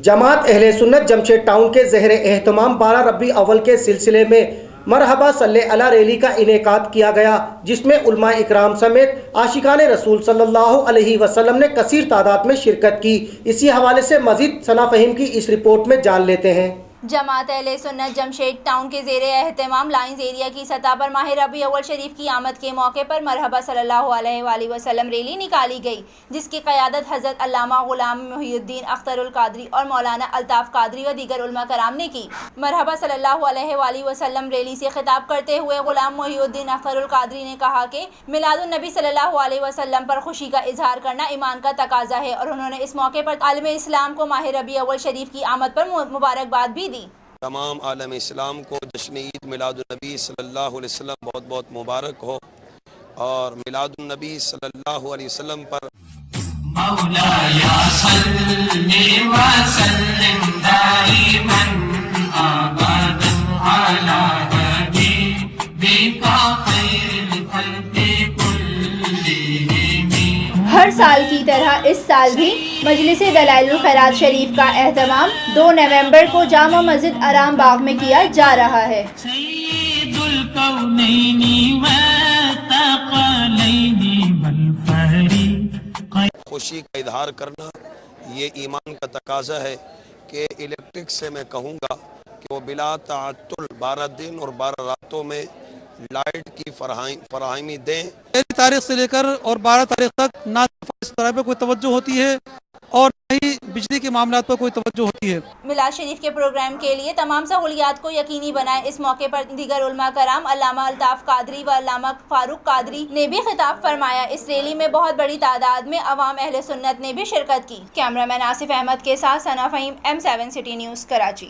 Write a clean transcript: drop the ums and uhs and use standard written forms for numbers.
جماعت اہل سنت جمشید ٹاؤن کے زیر اہتمام 12 ربیع اول کے سلسلے میں مرحبا صلی اللہ ریلی کا انعقاد کیا گیا، جس میں علماء اکرام سمیت عاشقان رسول صلی اللہ علیہ وسلم نے کثیر تعداد میں شرکت کی۔ اسی حوالے سے مزید ثنا فہیم کی اس رپورٹ میں جان لیتے ہیں۔ جماعت اہل سنت جمشید ٹاؤن کے زیر اہتمام لائنز ایریا کی سطح پر ماہ ربیع اول شریف کی آمد کے موقع پر مرحبا صلی اللہ علیہ وآلہ وسلم ریلی نکالی گئی، جس کی قیادت حضرت علامہ غلام محی الدین اختر القادری اور مولانا الطاف قادری و دیگر علماء کرام نے کی۔ مرحبا صلی اللہ علیہ وآلہ وسلم ریلی سے خطاب کرتے ہوئے غلام محی الدین اختر القادری نے کہا کہ میلاد النبی صلی اللہ علیہ وسلم پر خوشی کا اظہار کرنا ایمان کا تقاضا ہے، اور انہوں نے اس موقع پر عالم اسلام کو ماہ ربیع اول شریف کی آمد پر مبارکباد بھی دی۔ تمام عالم اسلام کو جشن عید میلاد النبی صلی اللہ علیہ وسلم بہت بہت مبارک ہو، اور میلاد النبی صلی اللہ علیہ وسلم پر مولایا صلی وسلم دائما ابدا علی حبیبک خیر الخلق کلہم۔ ہر سال کی طرح اس سال بھی مجلس دلائل الخیرات شریف کا اہتمام 2 نومبر کو جامع مسجد آرام باغ میں کیا جا رہا ہے۔ سید الکونین والثقلین والفریقین، خوشی کا اظہار کرنا یہ ایمان کا تقاضا ہے کہ الیکٹرک سے میں کہوں گا کہ وہ بلا تعطل 12 دن اور 12 راتوں میں لائٹ کی فراہمی دیں۔ پہلی تاریخ سے لے کر اور 12 تاریخ تک نہ اس طرح پہ کوئی توجہ ہوتی ہے اور نہ ہی بجلی کے معاملات پر کوئی توجہ ہوتی ہے۔ میلاد شریف کے پروگرام کے لیے تمام سہولیات کو یقینی بنائے۔ اس موقع پر دیگر علماء کرام علامہ الطاف قادری و علامہ فاروق قادری نے بھی خطاب فرمایا۔ اس ریلی میں بہت بڑی تعداد میں عوام اہل سنت نے بھی شرکت کی۔ کیمرہ مین آصف احمد کے ساتھ Sana Faheem, M7 City News, Karachi.